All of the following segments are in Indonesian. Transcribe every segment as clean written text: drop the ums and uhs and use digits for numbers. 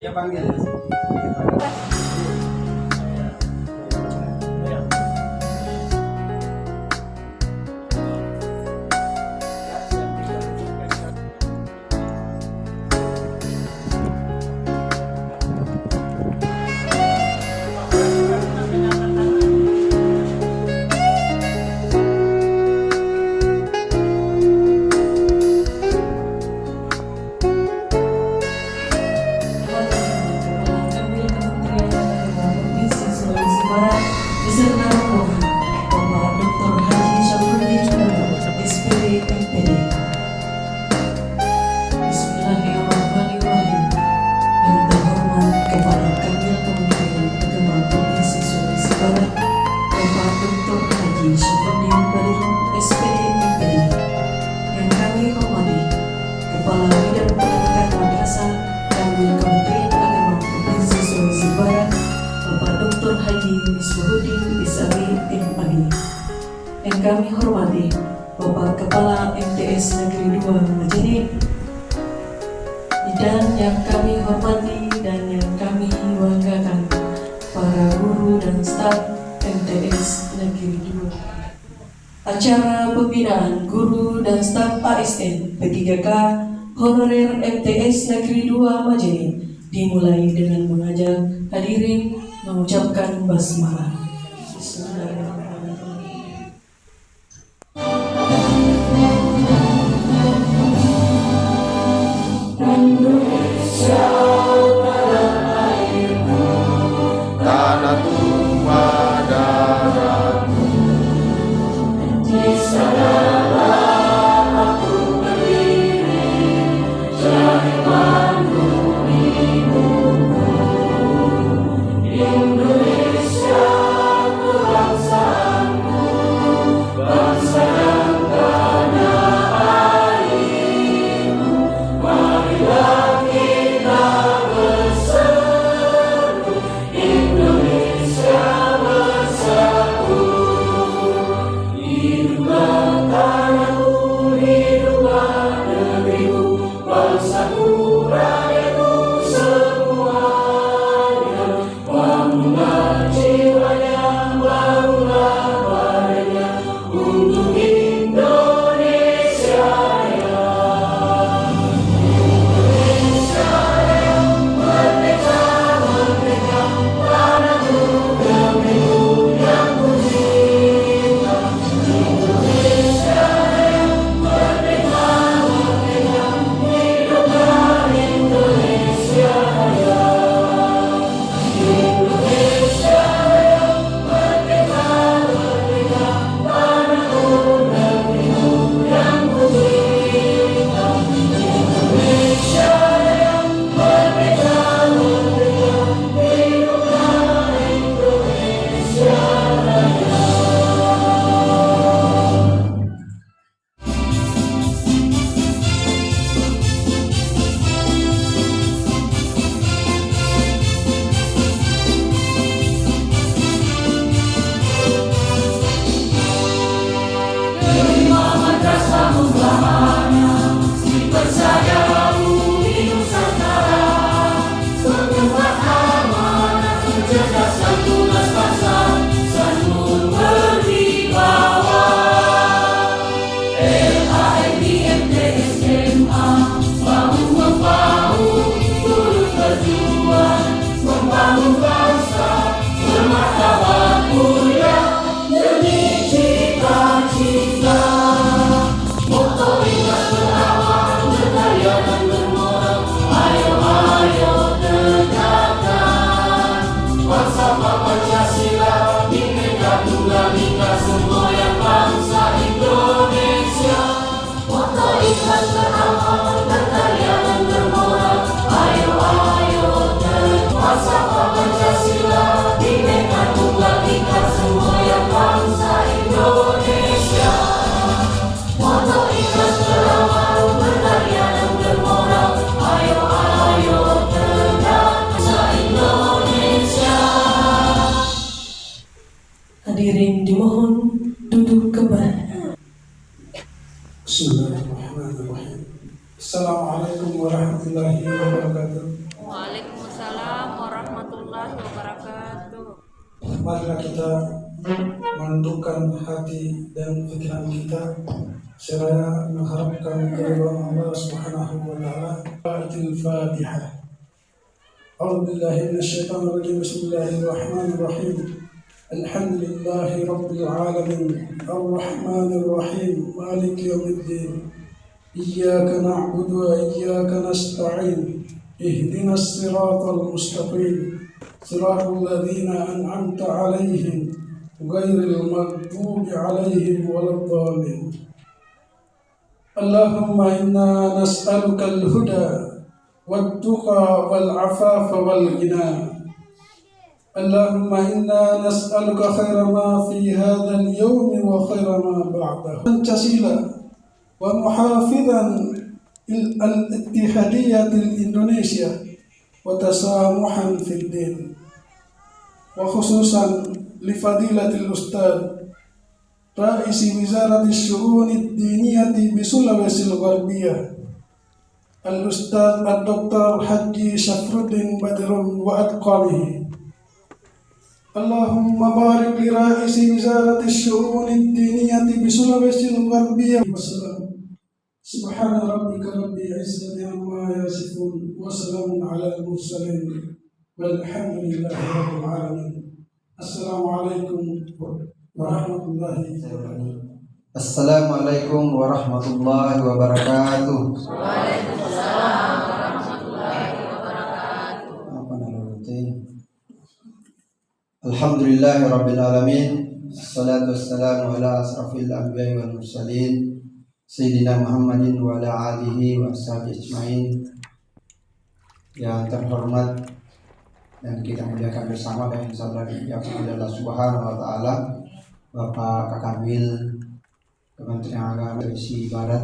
Ya panggil. beserta rombongan Bapak Dr. Haji Syafruddin SPD MPD. Bismillahirrahmanirrahim. Yang terhormat Kepala Kanwil Kementerian Agama Provinsi Sulawesi Barat Bapak Dr. Haji Syafruddin SPD MPD. Yang kami hormati Kepala Bidang Pendidikan Madrasah Kanwil Kementerian Agama Provinsi Sulawesi Barat Bapak Dr. Haji Misbahuddin Isabi MPD. Yang kami hormati Bapak Kepala MTS Negeri 2 Majene, dan yang kami hormati dan yang kami banggakan para guru dan staf MTS Negeri 2. Acara pembinaan guru dan staf ASN P3K Honorer MTS Negeri 2 Majene dimulai dengan mengajak hadirin mengucapkan basmalah. Bismillahirrahmanirrahim. Indonesia tanah airku, tanah tumpah darahku. Di sanalah aku berdiri, jadi mandu ibuku. Indonesia ku bangsa Waalaikumsalam warahmatullahi wabarakatuh. Marilah kita menundukkan hati dan pikiran kita seraya mengharapkan keridhaan Allah Subhanahu wa taala. Al-Fatihah. A'udzu billahi minasyaitonir rajim. Bismillahirrahmanirrahim. Alhamdulillahi rabbil alamin. Arrahmanir rahim. Maliki yaumiddin. Iyyaka na'budu wa iyyaka nasta'in. Ihdinas siratal mustaqim. صراط الذين أنعمت عليهم غير المغضوب عليهم ولا الضالين اللهم إنا نسألك الهدى والتقى والعفاف والغنى اللهم إنا نسألك خير ما في هذا اليوم وخير ما بعده منتسلا ومحافظا الاتحادية الإندونيسيا وتسامحا في الدين وخصوصا لفضيلة الأستاذ رئيس وزارة الشؤون الدينية بسلويسي الغربية الأستاذ الدكتور حجي شفرودين بدر وأطقامه اللهم بارك لرئيس وزارة الشؤون الدينية بسلويسي الغربية وسلام سبحان ربك رب العزة عما يصفون وسلام على المرسلين والحمد لله رب العالمين. Assalamualaikum warahmatullahi wabarakatuh. Assalamualaikum warahmatullahi wabarakatuh. Waalaikumsalam warahmatullahi wabarakatuh. Alhamdulillahi rabbil alamin. Assalatu wassalamu ala asrafil anbiya'i wal mursalin Sayyidina Muhammadin wa ala alihi wa ashabihi ajma'in. Yang terhormat dan kita muliakan bersama dan insyaallah dimuliakan oleh Allah Subhanahu wa taala, Bapak Kakanwil Kementerian Agama Sulawesi Barat.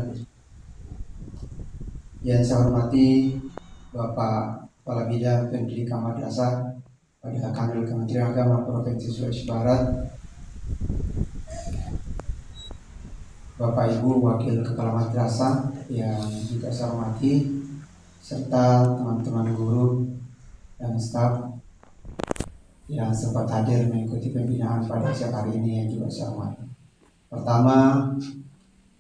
Yang saya hormati Bapak Kepala Bidang Pendidikan Madrasah pada Kanwil Kementerian Agama Provinsi Sulawesi Barat, Bapak Ibu Wakil Kepala Madrasah yang juga saya hormati, serta teman-teman guru dan staf yang sempat hadir mengikuti pembinaan pada siang hari ini yang juga saya hormati. Pertama,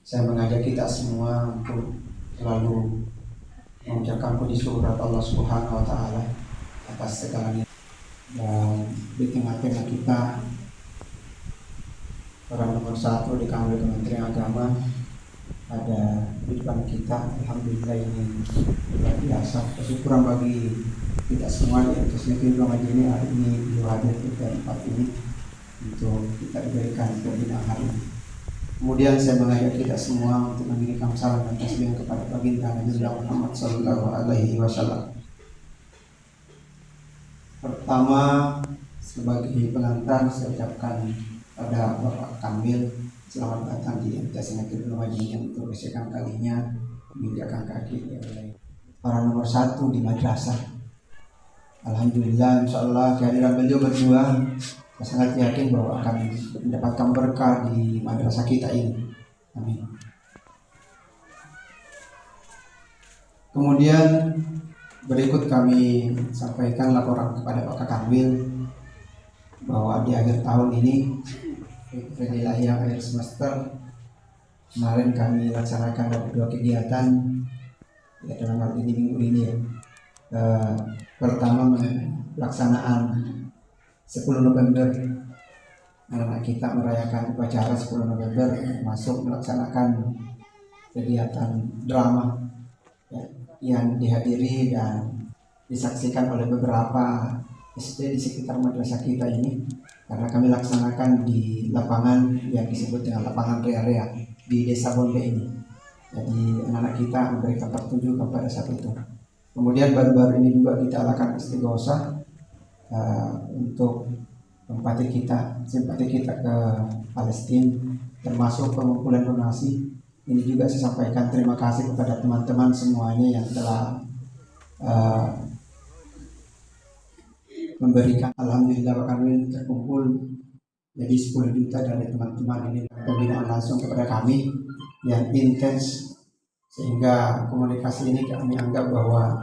saya mengajak kita semua untuk selalu mengucapkan puji syukur Allah Subhanahu wa taala atas segalanya. Dan di tengah-tengah kita, orang nomor satu di Kanwil Kementerian Agama ada di depan kita. Alhamdulillah, ini luar biasa. Kesyukuran bagi kita semua di atas negeri Ramadan ini. Hari ini beliau hadir di tempat ini untuk kita diberikan pembinaan hari ini. Kemudian saya mengajak kita semua untuk mengirimkan salam dan tasbih kepada baginda Nabi Muhammad sallallahu alaihi wasallam. Pertama, sebagai pengantar saya ucapkan pada Bapak Kamil, selamat datang di MTS Negeri Ramadan yang untuk kesekian kalinya menginjakkan kaki oleh para nomor satu di madrasah. Alhamdulillah, insyaallah kehadiran beliau berdua saya sangat yakin bahwa akan mendapatkan berkah di madrasah kita ini. Amin. Kemudian berikut kami sampaikan laporan kepada Pak Kamil bahwa di akhir tahun ini, di akhir semester kemarin kami laksanakan ada 2 kegiatan ya, dalam hal ini minggu ini ya. Pertama, pelaksanaan 10 November, anak kita merayakan upacara 10 November termasuk melaksanakan kegiatan drama ya, yang dihadiri dan disaksikan oleh beberapa SD di sekitar madrasah kita ini, karena kami laksanakan di lapangan yang disebut dengan lapangan rea-rea di Desa Bonde ini. Jadi anak-anak kita memberikan pertunjukan pada saat itu. Kemudian baru-baru ini juga kita lakukan istighosah untuk simpati kita ke Palestina, termasuk pengumpulan donasi. Ini juga saya sampaikan terima kasih kepada teman-teman semuanya yang telah memberikan. Alhamdulillah kami terkumpul jadi 10 juta dari teman-teman ini, pembinaan langsung kepada kami yang intens, sehingga komunikasi ini kami anggap bahwa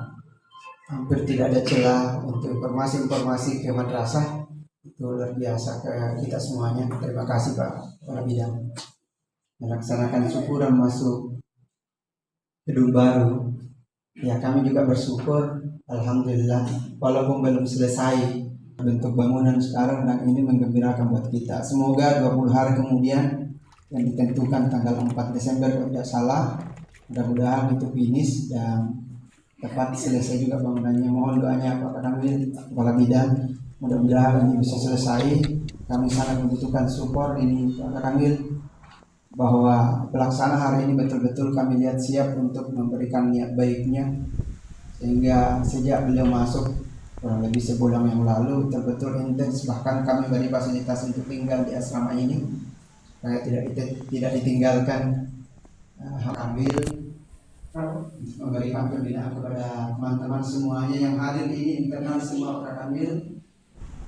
hampir tidak ada celah untuk informasi-informasi ke madrasah. Itu luar biasa ke kita semuanya. Terima kasih Pak Kepala Bidang. Melaksanakan syukuran masuk gedung baru. Ya, kami juga bersyukur, alhamdulillah, walaupun belum selesai bentuk bangunan sekarang, dan ini menggembirakan buat kita. Semoga 20 hari kemudian yang ditentukan tanggal 4 Desember kalau tidak salah, mudah-mudahan itu finish dan tepat selesai juga bangunannya. Mohon doanya Pak Kamil, Kepala Bidang, mudah-mudahan ini bisa selesai. Kami sangat membutuhkan support ini Pak Kamil, bahwa pelaksana hari ini betul-betul kami lihat siap untuk memberikan niat baiknya, sehingga sejak beliau masuk kurang lebih sebulan yang lalu betul-betul intens, bahkan kami beri fasilitas untuk tinggal di asrama ini supaya tidak ditinggalkan. Ambil memberikan pembinaan kepada teman-teman semuanya yang hadir ini, kenal semua Pak Kamil,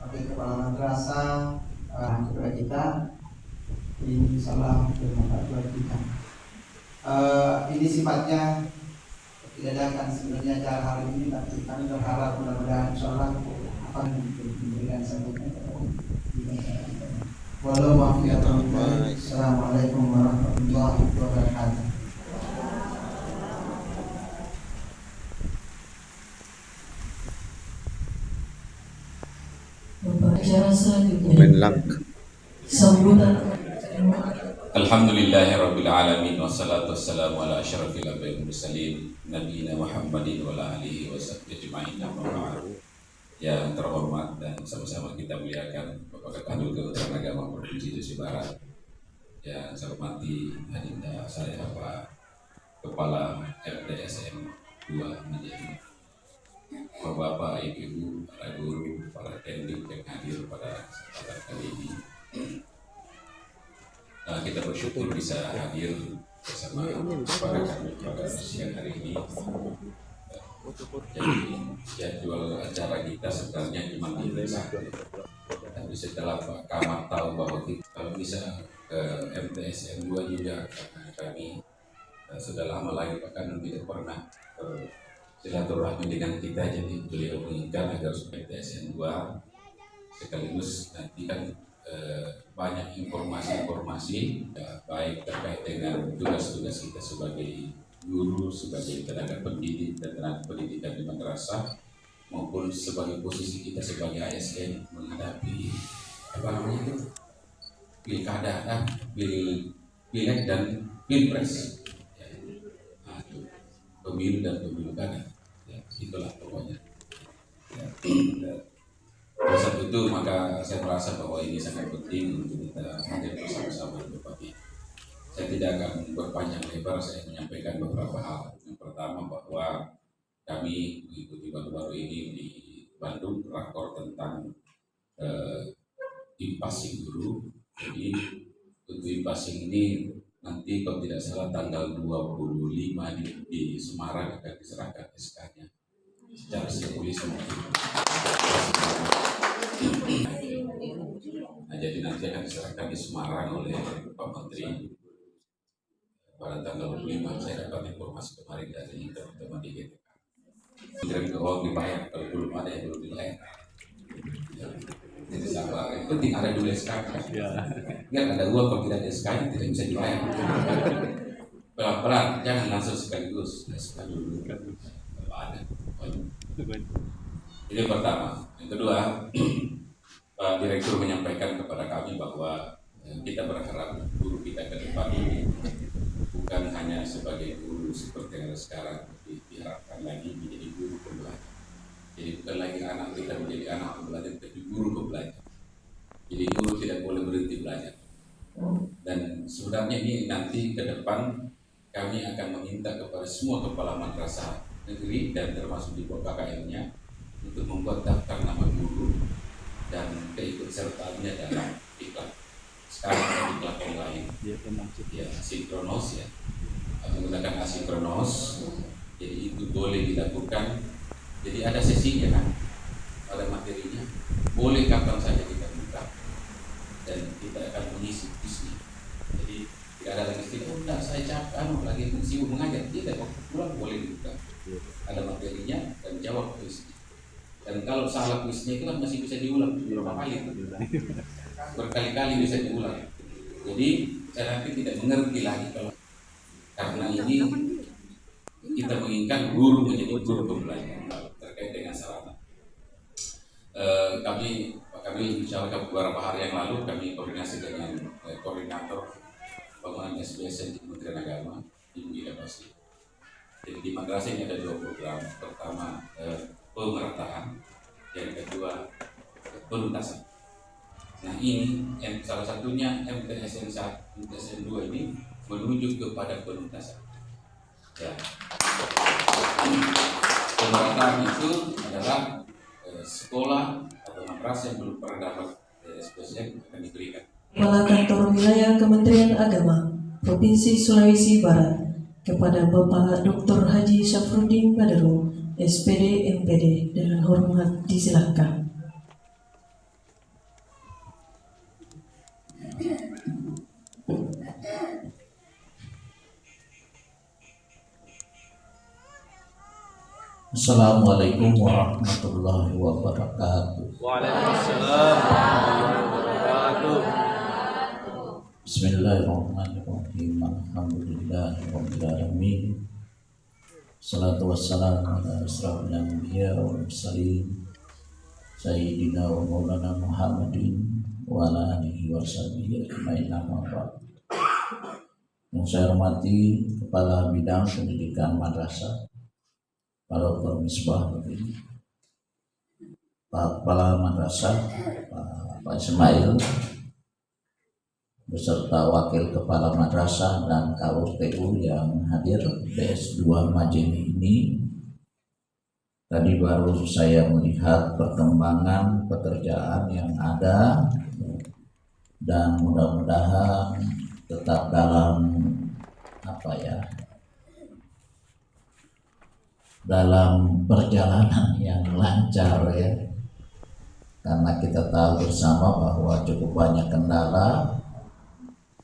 Wakil Kepala Madrasah, kepada kita. Ini salah bermanfaat buat kita. Ini sifatnya tidak ada kan sebenarnya acara hari ini, tapi kami berharap mudah-mudahan insyaallah akan memberikan sambutan. Assalamualaikum warahmatullahi wabarakatuh. Acara selanjutnya sambutan. Alhamdulillahirrabbilalamin. Wassalatu wassalamu ala asyrafil anbiya'i wal mursalin nabiyina Muhammadin wa ala alihi wa sahbihi ajma'in. Yang terhormat dan sama-sama kita muliakan Bapak Kadul Kementerian Agama Provinsi Sulawesi Barat, yang saya hormati adinda saya Pak Kepala RDSM 2 Majene, Bapak Ibu, para guru, para pendidik yang hadir pada kesempatan kali ini. Kita bersyukur bisa hadir bersama para kami pada siang hari ini. Jadi jadwal acara kita sebenarnya cuma di satu, tapi setelah Pak Kamat tahu bahwa kita kalau bisa ke MTSN 2 juga, karena kami sudah lama lagi Pak Kanun tidak pernah silaturahmi dengan kita, jadi beliau menginginkan agar MTSN 2 sekaligus nanti kan banyak informasi-informasi baik terkait dengan tugas-tugas kita sebagai guru, sebagai tenaga pendidik dan tenaga pendidikan di madrasah, maupun sebagai posisi kita sebagai ASN menghadapi apa namanya itu pilkada, pileg dan pilpres, ya. Pemilu dan pemilu kada, ya, itulah pokoknya. Ya. Oleh sebab itu maka saya merasa bahwa ini sangat penting untuk kita hadir bersama-sama berbagi. Saya tidak akan berpanjang lebar, saya menyampaikan beberapa hal. Yang pertama bahwa kami mengikuti baru-baru ini di Bandung rakor tentang impasing guru. Jadi untuk impasing ini nanti kalau tidak salah tanggal 25 di Semarang akan diserahkan SK-nya secara simbolis mungkin. Nah, jadi nanti akan diserahkan di Semarang oleh Pak Menteri pada tanggal 25. Saya dapat informasi kemarin dari teman-teman di GTK. Kementerian Keuangan dibayar, kalau belum ada yang belum dibayar. Ya, jadi sabar. Yang penting ada dulu SK kan? Enggak ada uang kalau tidak ada SK tidak bisa dibayar. Pelan-pelan, jangan langsung sekaligus. SK dulu kalau ada. Ini pertama. Yang kedua, Pak Direktur menyampaikan kepada kami bahwa kita berharap guru kita ke depan ini bukan hanya sebagai guru seperti yang sekarang, tapi diharapkan lagi menjadi guru pembelajar. Jadi bukan lagi anak kita menjadi anak pembelajar, tapi guru pembelajar. Jadi guru tidak boleh berhenti belajar. Dan sebenarnya ini nanti ke depan kami akan meminta kepada semua kepala madrasah negeri dan termasuk di bawah KKM-nya untuk membuat daftar nama guru dan keikutsertaannya dalam iklan. Sekarang ada iklan online, ya sinkronos ya, menggunakan asinkronos. Jadi itu boleh dilakukan. Jadi ada sesinya kan, ada materinya. Boleh kapan saja kita buka dan kita akan mengisi bisnis. Jadi tidak ada lagi istilah, oh enggak saya capek, lagi sibuk mengajar. Tidak, kok pulang boleh dibuka. Ada materinya dan jawab salah kuisnya itu kan masih bisa diulang berapa kali itu, berkali-kali bisa diulang. Jadi saya nanti tidak mengerti lagi kalau karena ini kita menginginkan guru menjadi guru pembelajaran terkait dengan sarana. Kami bicara beberapa hari yang lalu kami koordinasi dengan koordinator bangunan SBSN di Kementerian Agama Ibu Ida Basri. Jadi di madrasah ini ada 2 program. Pertama pemerataan, yang kedua penuntasan. Nah ini salah satunya MTSN 1, MTSN 2 ini menuju kepada penuntasan. Ya. Pemerataan itu adalah sekolah atau madrasah yang belum pernah dapat SPSN akan diberikan. Kepala Kantor Wilayah Kementerian Agama Provinsi Sulawesi Barat kepada Bapak Dr. Haji Syafruddin Badarul, SPD MPD, dengan hormat disilakan. Assalamualaikum warahmatullahi wabarakatuh. Waalaikumsalam warahmatullahi wabarakatuh. Bismillahirrahmanirrahim. Alhamdulillahirabbil alamin. Salatu wassalamu ala asyrafil anbiya wal mursalin sayyidina wa maulana Muhammadin wa ala alihi wa sahbihi ajmain. Amma ba'd. Yang saya hormati Kepala Bidang Pendidikan Madrasah Pak Misbah, Pak Kepala Madrasah Pak Ismail, beserta Wakil Kepala Madrasah dan KURTU yang hadir PS2 Majene ini. Tadi baru saya melihat perkembangan pekerjaan yang ada dan mudah-mudahan tetap dalam dalam perjalanan yang lancar ya, karena kita tahu bersama bahwa cukup banyak kendala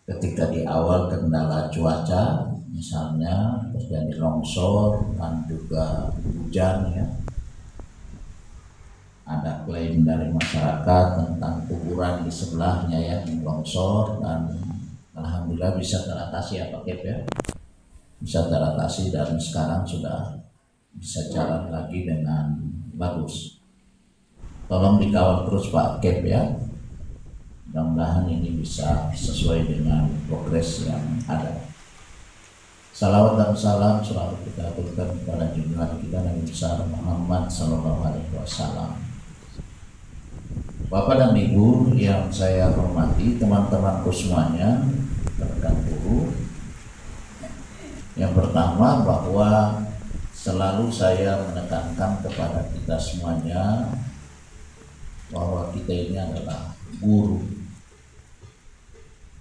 ketika di awal, kendala cuaca misalnya terjadi longsor dan juga hujan ya. Ada klaim dari masyarakat tentang kuburan di sebelahnya ya, yang longsor, dan alhamdulillah bisa teratasi ya Pak Kep ya, bisa teratasi dan sekarang sudah bisa jalan lagi dengan bagus. Tolong dikawal terus Pak Kep ya, mudah-mudahan ini bisa sesuai dengan progres yang ada. Salawat dan salam selalu kita berikan kepada junjungan kita Nabi besar Muhammad SAW. Bapak dan Ibu yang saya hormati, teman-temanku semuanya, rekan guru. Yang pertama, bahwa selalu saya menekankan kepada kita semuanya bahwa kita ini adalah guru.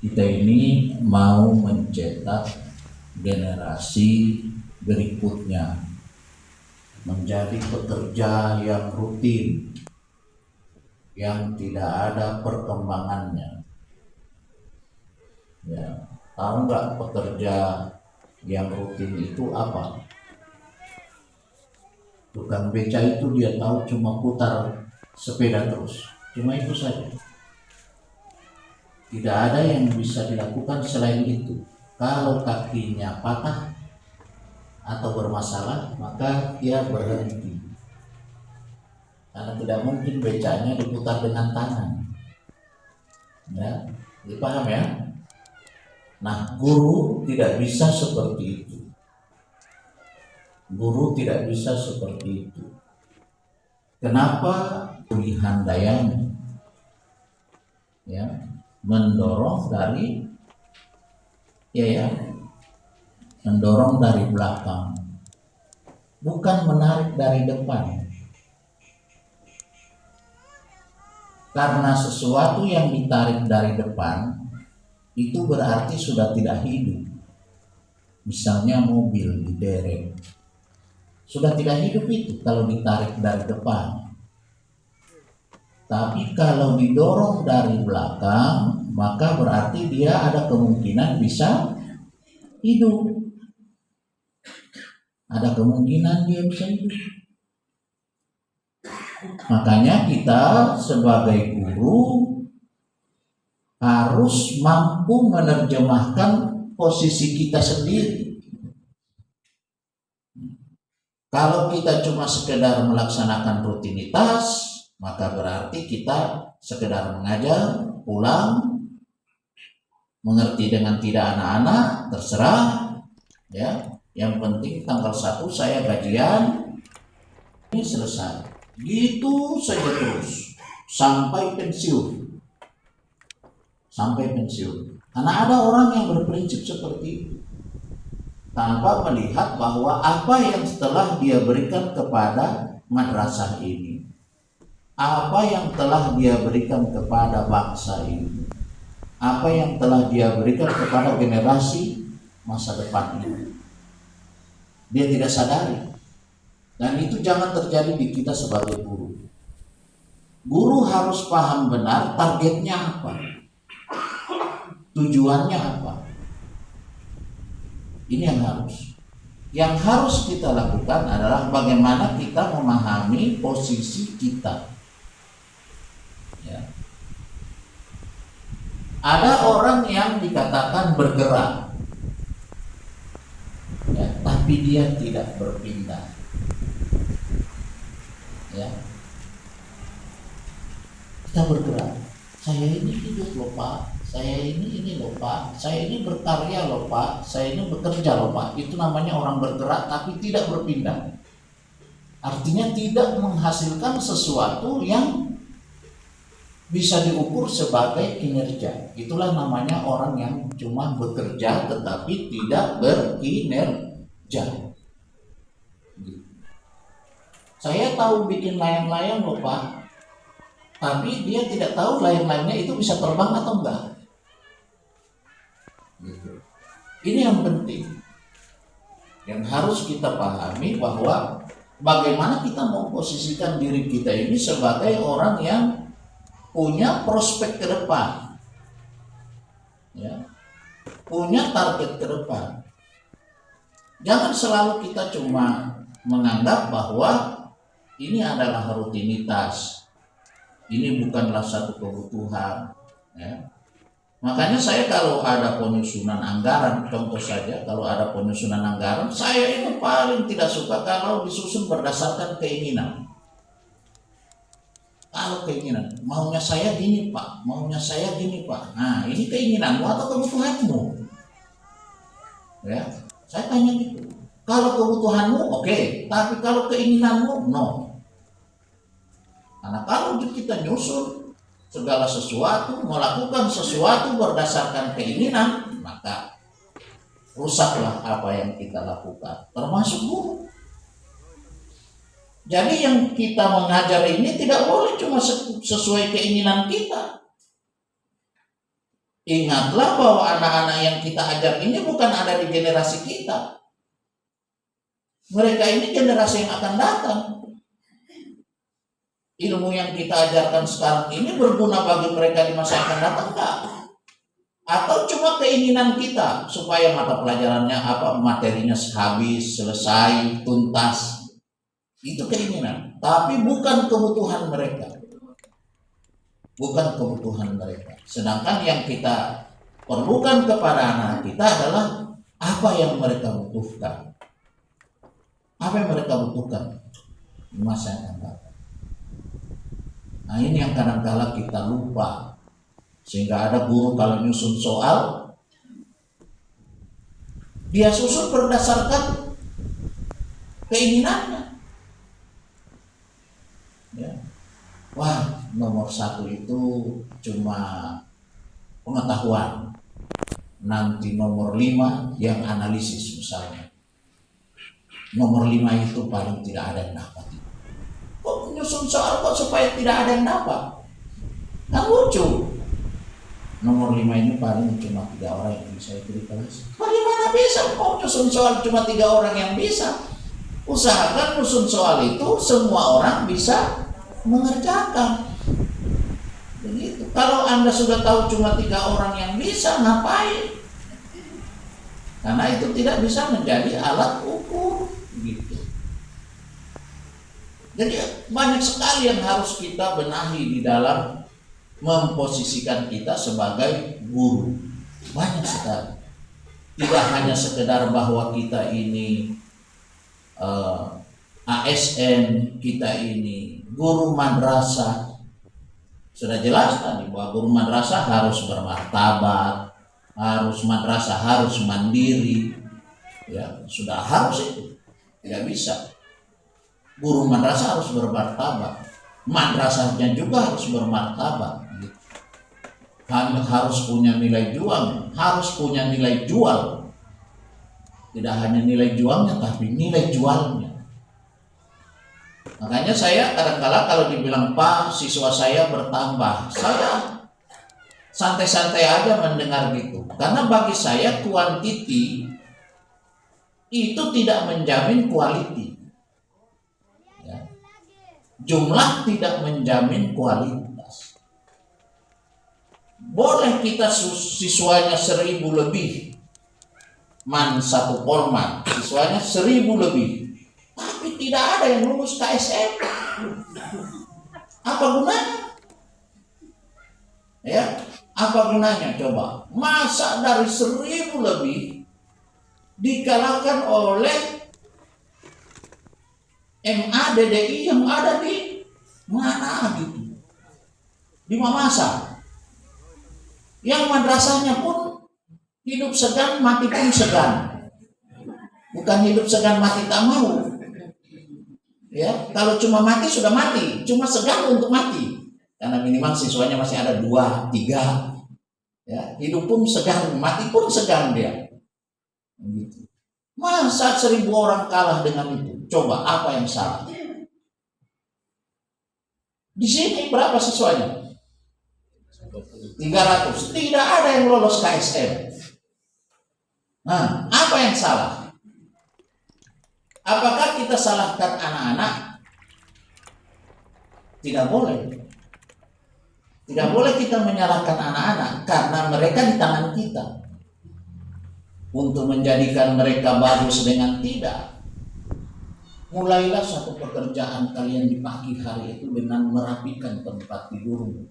Kita ini mau mencetak generasi berikutnya menjadi pekerja yang rutin, yang tidak ada perkembangannya. Ya, tahu nggak pekerja yang rutin itu apa? Tukang beca itu dia tahu cuma putar sepeda terus, cuma itu saja. Tidak ada yang bisa dilakukan selain itu. Kalau kakinya patah atau bermasalah, maka dia berhenti, karena tidak mungkin becanya diputar dengan tangan. Ya, dipaham ya? Nah, guru tidak bisa seperti itu. Guru tidak bisa seperti itu. Kenapa? Pilihan dayanya ya, mendorong dari mendorong dari belakang, bukan menarik dari depan. Karena sesuatu yang ditarik dari depan itu berarti sudah tidak hidup. Misalnya mobil diderek, sudah tidak hidup itu kalau ditarik dari depan. Tapi kalau didorong dari belakang, maka berarti dia ada kemungkinan bisa hidup. Ada kemungkinan dia bisa hidup. Makanya kita sebagai guru harus mampu menerjemahkan posisi kita sendiri. Kalau kita cuma sekedar melaksanakan rutinitas, maka berarti kita sekedar mengajar, pulang, mengerti dengan tidak anak-anak, terserah. Ya, yang penting tanggal 1 saya gajian, ini selesai. Gitu saja terus sampai pensiun. Karena ada orang yang berprinsip seperti itu, tanpa melihat bahwa apa yang telah dia berikan kepada madrasah ini, apa yang telah dia berikan kepada bangsa ini, apa yang telah dia berikan kepada generasi masa depan ini, dia tidak sadari. Dan itu jangan terjadi di kita sebagai guru. Guru harus paham benar targetnya apa, tujuannya apa. Ini yang harus kita lakukan adalah bagaimana kita memahami posisi kita. Ya. Ada orang yang dikatakan bergerak, ya, tapi dia tidak berpindah. Ya. Kita bergerak. Saya ini hidup loh Pak, saya ini loh Pak, saya ini berkarya loh Pak, saya ini bekerja loh Pak. Itu namanya orang bergerak tapi tidak berpindah. Artinya tidak menghasilkan sesuatu yang bisa diukur sebagai kinerja. Itulah namanya orang yang cuma bekerja tetapi tidak berkinerja. Saya tahu bikin layang-layang loh Pak, tapi dia tidak tahu layang-layangnya itu bisa terbang atau enggak. Ini yang penting, yang harus kita pahami, bahwa bagaimana kita memposisikan diri kita ini sebagai orang yang punya prospek ke depan, ya, punya target ke depan. Jangan selalu kita cuma menganggap bahwa ini adalah rutinitas, ini bukanlah satu kebutuhan. Ya. Makanya saya kalau ada penyusunan anggaran, contoh saja, kalau ada penyusunan anggaran, saya itu paling tidak suka kalau disusun berdasarkan keinginan. Kalau keinginan, maunya saya gini Pak, maunya saya gini Pak. Nah, ini keinginanmu atau kebutuhanmu? Ya, saya tanya gitu. Kalau kebutuhanmu oke, tapi kalau keinginanmu no. Karena kalau kita nyusun segala sesuatu, melakukan sesuatu berdasarkan keinginan, maka rusaklah apa yang kita lakukan, termasuk guru. Jadi yang kita mengajar ini tidak boleh cuma sesuai keinginan kita. Ingatlah bahwa anak-anak yang kita ajar ini bukan ada di generasi kita. Mereka ini generasi yang akan datang. Ilmu yang kita ajarkan sekarang ini berguna bagi mereka di masa yang akan datang enggak? Atau cuma keinginan kita supaya mata pelajarannya materinya habis, selesai, tuntas. Itu keinginan, tapi bukan kebutuhan mereka. Bukan kebutuhan mereka. Sedangkan yang kita perlukan kepada anak kita adalah apa yang mereka butuhkan. Apa yang mereka butuhkan di masa yang akan datang. Nah, ini yang kadang-kala kita lupa. Sehingga ada guru kalau nyusun soal, dia susun berdasarkan keinginannya. Ya. Wah, nomor 1 itu cuma pengetahuan. Nanti nomor 5 yang analisis misalnya. Nomor 5 itu paling tidak ada yang dapat. Kok menyusun soal kok supaya tidak ada yang dapat? Kan lucu. Nomor 5 ini paling cuma 3 orang yang bisa ikut kelas. Bagaimana bisa kok menyusun soal cuma 3 orang yang bisa? Usahakan menyusun soal itu semua orang bisa mengerjakan. Begitu. Kalau Anda sudah tahu cuma 3 orang yang bisa, ngapain? Karena itu tidak bisa menjadi alat ukur. Gitu. Jadi banyak sekali yang harus kita benahi di dalam memposisikan kita sebagai guru. Banyak sekali. Tidak hanya sekedar bahwa kita ini ASN, kita ini guru madrasah. Sudah jelas tadi bahwa guru madrasah harus bermartabat, harus madrasah harus mandiri, ya sudah harus itu. Tidak bisa. Guru madrasah harus bermartabat, madrasahnya juga harus bermartabat. Gitu. Harus punya nilai jual, harus punya nilai jual. Tidak hanya nilai jualnya, tapi nilai jualnya. Makanya saya kadang-kala kalau dibilang Pak, siswa saya bertambah, saya santai-santai aja mendengar gitu. Karena bagi saya kuantiti itu tidak menjamin quality. Ya. Jumlah tidak menjamin kualitas. Boleh kita siswanya 1000 lebih, satu polman, siswanya 1000 lebih. Tapi tidak ada yang lulus KSM. Apa gunanya? Ya, apa gunanya coba? Masa dari 1000 lebih dikalahkan oleh MA DDI yang ada di mana gitu? Di Mamasa. Yang madrasahnya pun hidup segan, mati pun segan. Bukan hidup segan, mati tak mau. Ya, kalau cuma mati sudah mati, cuma segan untuk mati. Karena minimal siswanya masih ada 2, 3. Ya, hidup pun segan, mati pun segan dia. Gitu. Masa 1000 orang kalah dengan itu? Coba apa yang salah? Di sini berapa siswanya? 300. Tidak ada yang lolos KSM. Nah, apa yang salah? Apakah kita salahkan anak-anak? Tidak boleh. Tidak boleh kita menyalahkan anak-anak karena mereka di tangan kita. Untuk menjadikan mereka bagus dengan tidak. Mulailah satu pekerjaan kalian di pagi hari itu dengan merapikan tempat tidurmu.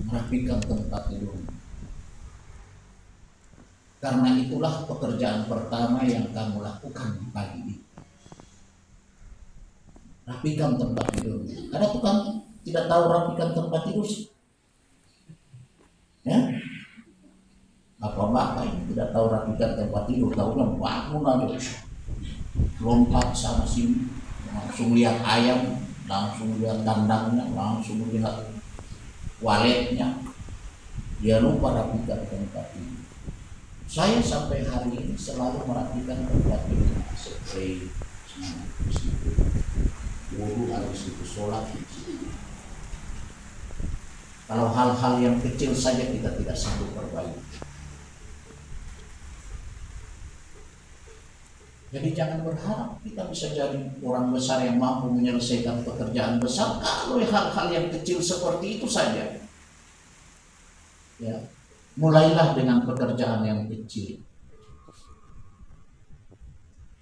Merapikan tempat tidurmu. Karena itulah pekerjaan pertama yang kamu lakukan di pagi ini. Rapikan tempat tidur. Ada tukang tidak tahu rapikan tempat tidur sih? Ya? Apa bapak ini tidak tahu rapikan tempat tidur? Tahunya bangun aja, lompat sana sini, langsung lihat ayam, langsung lihat kandangnya, langsung lihat waletnya. Dia lupa rapikan tempat tidur. Saya sampai hari ini selalu merapikan tempat tidur, spray, wudhu harus itu, sholat. Kalau hal-hal yang kecil saja kita tidak sanggup perbaiki. Jadi jangan berharap kita bisa jadi orang besar yang mampu menyelesaikan pekerjaan besar kalau hal-hal yang kecil seperti itu saja. Ya. Mulailah dengan pekerjaan yang kecil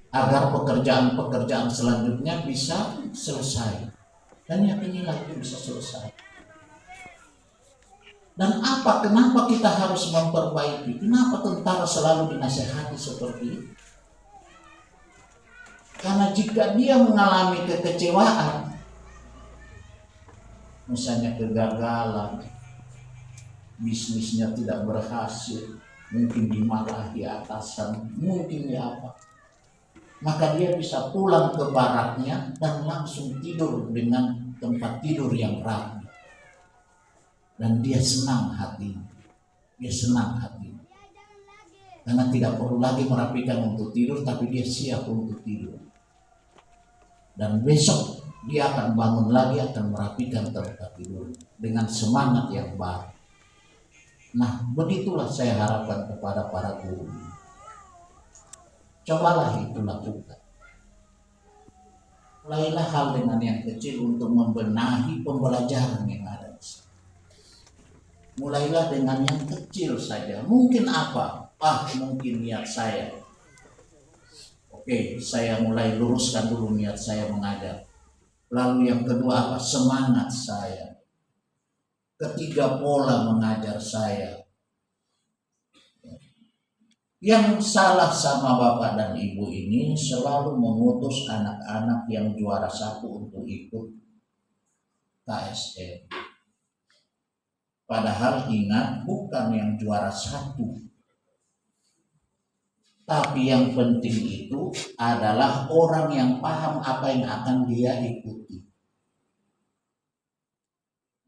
agar pekerjaan-pekerjaan selanjutnya bisa selesai, dan yakinilah itu bisa selesai. Dan kenapa kita harus memperbaiki? Kenapa tentara selalu dinasehati seperti itu? Karena jika dia mengalami kekecewaan, misalnya kegagalan, bisnisnya tidak berhasil, mungkin dimarahi atasan, mungkin apa, maka dia bisa pulang ke baraknya dan langsung tidur dengan tempat tidur yang rapi, dan dia senang hati, karena tidak perlu lagi merapikan untuk tidur, tapi dia siap untuk tidur, dan besok dia akan bangun lagi, akan merapikan tempat tidur dengan semangat yang baru. Nah, begitulah saya harapkan kepada para guru. Cobalah itu lakukan. Mulailah hal dengan yang kecil untuk membenahi pembelajaran yang ada di sini. Mulailah dengan yang kecil saja. Mungkin apa? Mungkin niat saya. Oke, saya mulai luruskan dulu niat saya mengajar. Lalu yang kedua apa? Semangat saya. Ketiga, pola mengajar saya. Yang salah sama bapak dan ibu ini selalu mengutus anak-anak yang juara 1 untuk ikut KSN. Padahal ingat, bukan yang juara 1. Tapi yang penting itu adalah orang yang paham apa yang akan dia ikuti.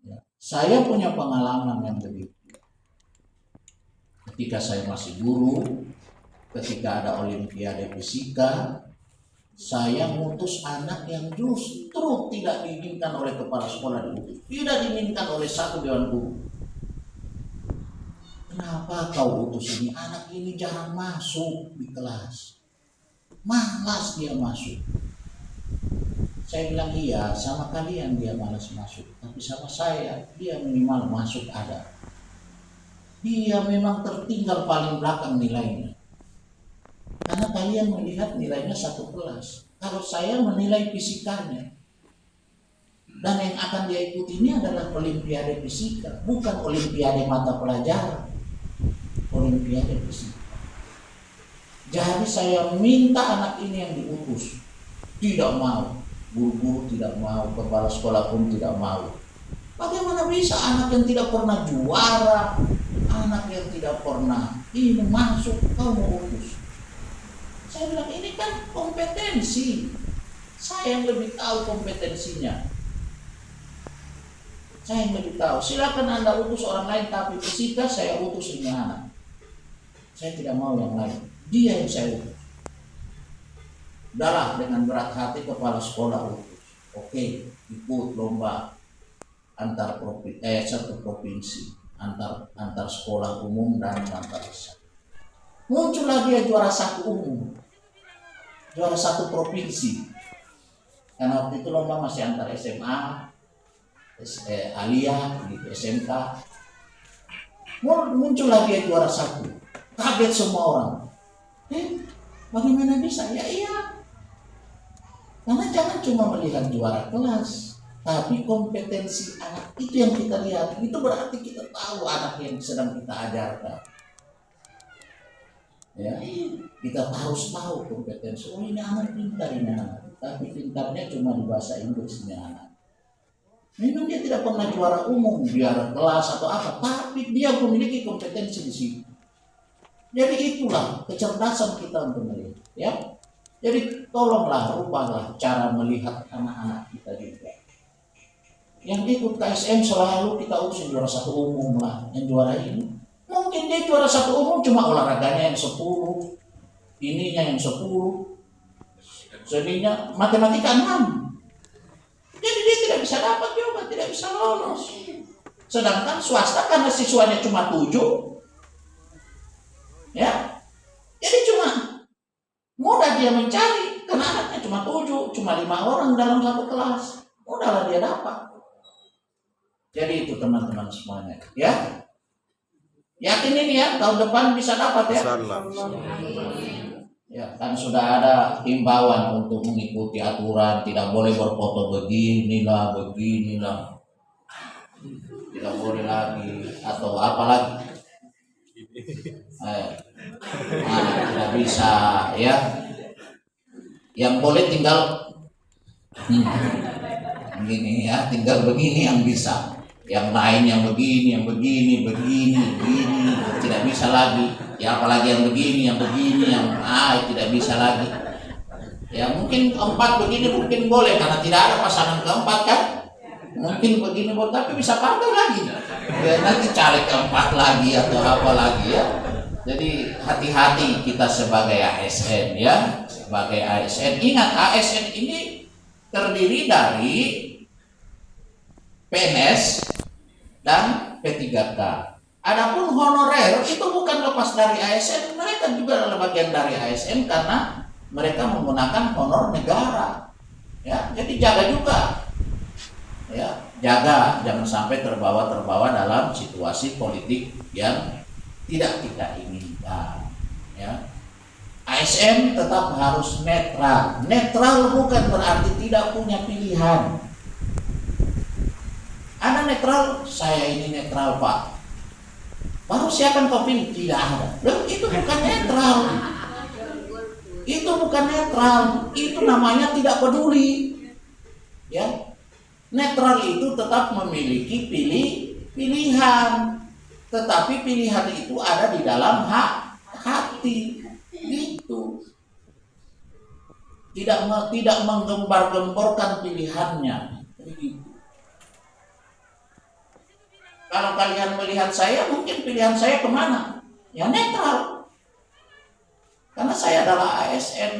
Ya. Saya punya pengalaman yang begitu. Ketika saya masih guru, ketika ada olimpiade fisika, saya ngutus anak yang justru tidak diinginkan oleh kepala sekolah diutus. Tidak diinginkan oleh satu dewan guru. Kenapa kau utus ini? Anak ini jarang masuk di kelas. Malas dia masuk. Saya bilang iya, sama kalian dia malas masuk. Tapi sama saya, dia minimal masuk ada. Dia memang tertinggal paling belakang nilainya. Karena kalian melihat nilainya satu kelas. Kalau saya menilai fisikanya. Dan yang akan dia ikuti ini adalah olimpiade fisika. Bukan olimpiade mata pelajaran. Olimpiade fisika. Jadi saya minta anak ini yang diutus. Tidak mau. Guru-guru tidak mau. Kepala sekolah pun tidak mau. Bagaimana bisa anak yang tidak pernah juara, anak yang tidak pernah ini masuk, kau mau utus? Saya bilang ini kan kompetensi. Saya yang lebih tahu kompetensinya. Saya yang lebih tahu. Silakan Anda utus orang lain, tapi fisika saya utus ini anak. Saya tidak mau yang lain. Dia yang saya utus. Udahlah, dengan berat hati kepala sekolah utus. Oke, ikut lomba antar satu provinsi, antar sekolah umum dan antar desa. Muncullah dia juara 1 umum, juara 1 provinsi. Karena waktu itu lomba masih antar SMA, Aliyah, gitu, SMK. Muncullah dia juara 1. Kaget semua orang. Bagaimana bisa? Ya iya. Karena jangan cuma melihat juara kelas, tapi kompetensi anak itu yang kita lihat. Itu berarti kita tahu anak yang sedang kita ajarkan. Ya, kita harus tahu kompetensi. Oh ini anak pintar ini anak. Tapi pintarnya cuma di bahasa Inggrisnya anak. Memang dia tidak pernah juara umum, juara kelas atau apa, tapi dia memiliki kompetensi di situ. Jadi itulah kecerdasan kita untuk melihat, ya. Jadi tolonglah rubahlah cara melihat anak-anak kita juga. Yang ikut KSM selalu kita urusin juara 1 umum lah, yang juara ini. Mungkin dia juara 1 umum cuma olahraganya yang 10, ininya yang 10, seninya matematika 6. Jadi dia tidak bisa dapat juga, tidak bisa lolos. Sedangkan swasta karena siswanya cuma 7, ya, jadi cuma mudah dia mencari karena anaknya cuma 7, cuma 5 orang dalam satu kelas, mudahlah dia dapat. Jadi itu teman-teman semuanya, ya. Yakin ini ya tahun depan bisa dapat ya. Ya kan sudah ada himbauan untuk mengikuti aturan, tidak boleh berfoto beginilah, tidak boleh lagi atau apa lagi. Tidak bisa ya. Yang boleh tinggal begini ya, tinggal begini yang bisa. Yang lain yang begini, tidak bisa lagi. Ya apalagi yang begini, yang tidak bisa lagi. Ya mungkin 4 begini mungkin boleh karena tidak ada pasangan keempat kan. Mungkin begini boleh, tapi bisa pandai lagi. Ya, nanti caleg keempat lagi atau apa lagi ya. Jadi hati-hati kita sebagai ASN ya, sebagai ASN. Ingat ASN ini terdiri dari PNS dan P3K. Adapun honorer itu bukan lepas dari ASN, mereka juga adalah bagian dari ASN karena mereka menggunakan honor negara. Ya, jadi jaga juga. Ya, jaga jangan sampai terbawa dalam situasi politik yang tidak kita inginkan. Ya. ASN tetap harus netral. Netral bukan berarti tidak punya pilihan. Ada netral, saya ini netral Pak. Baru siapa yang kau pilih? Tidak ada. Loh, itu bukan netral. Itu bukan netral. Itu namanya tidak peduli. Ya, netral itu tetap memiliki pilihan. Tetapi pilihan itu ada di dalam hati. Gitu. Tidak menggembar-gemborkan pilihannya. Begitu. Kalau kalian melihat saya, mungkin pilihan saya kemana? Ya netral. Karena saya adalah ASN.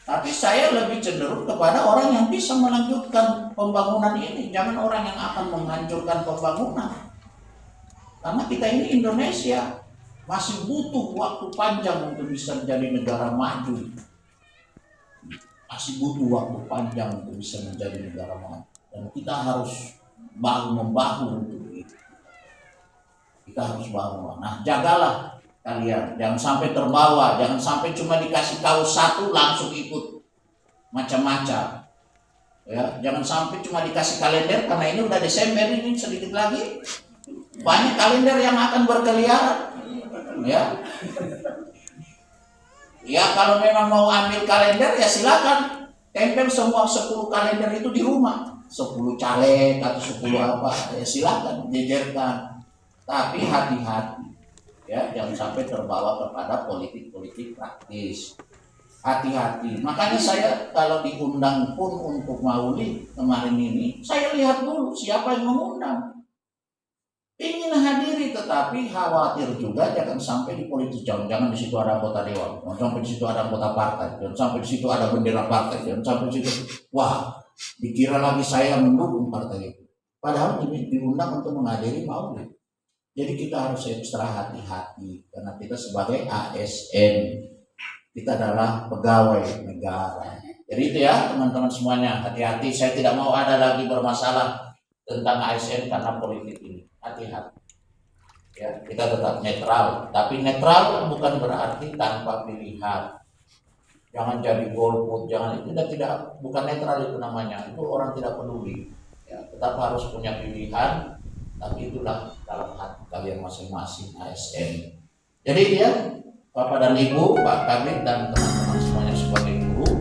Tapi saya lebih cenderung kepada orang yang bisa melanjutkan pembangunan ini. Jangan orang yang akan menghancurkan pembangunan. Karena kita ini Indonesia. Masih butuh waktu panjang untuk bisa menjadi negara maju. Masih butuh waktu panjang untuk bisa menjadi negara maju. Dan kita harus bahu-membahu untuk itu. Kita harus bahu. Nah, jagalah kalian, jangan sampai terbawa, jangan sampai cuma dikasih tahu satu langsung ikut macam-macam. Ya, jangan sampai cuma dikasih kalender karena ini udah Desember, ini sedikit lagi banyak kalender yang akan berkeliaran. Ya. Ya, kalau memang mau ambil kalender ya silakan tempel semua 10 kalender itu di rumah. 10 caleg atau 10 apa ya silakan jejerkan, tapi hati-hati ya, jangan sampai terbawa kepada politik praktis. Hati-hati. Makanya saya kalau diundang pun untuk maulid kemarin ini, saya lihat dulu siapa yang mengundang. Ingin hadiri tetapi khawatir juga jangan sampai di politik, jangan di situ ada anggota dewan, jangan sampai di situ ada anggota partai, jangan sampai di situ ada bendera partai, jangan sampai di situ wah dikira lagi saya mendukung partai itu. Padahal diundang untuk menghadiri maulid. Jadi kita harus ekstra hati-hati karena kita sebagai ASN, kita adalah pegawai negara. Jadi itu ya teman-teman semuanya, hati-hati. Saya tidak mau ada lagi bermasalah tentang ASN karena politik ini. Hati-hati. Ya, kita tetap netral. Tapi netral bukan berarti tanpa pilihan. Jangan jadi golput, jangan itu tidak bukan netral itu namanya. Itu orang tidak peduli. Ya, tetap harus punya pilihan. Tapi itulah dalam hati kalian masing-masing ASN. Jadi ya, Bapak dan Ibu, Pak Kabid dan teman-teman semuanya sebagai guru,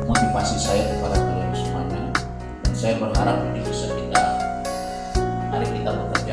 motivasi saya kepada kalian semuanya. Dan saya berharap ini bisa mari kita bekerja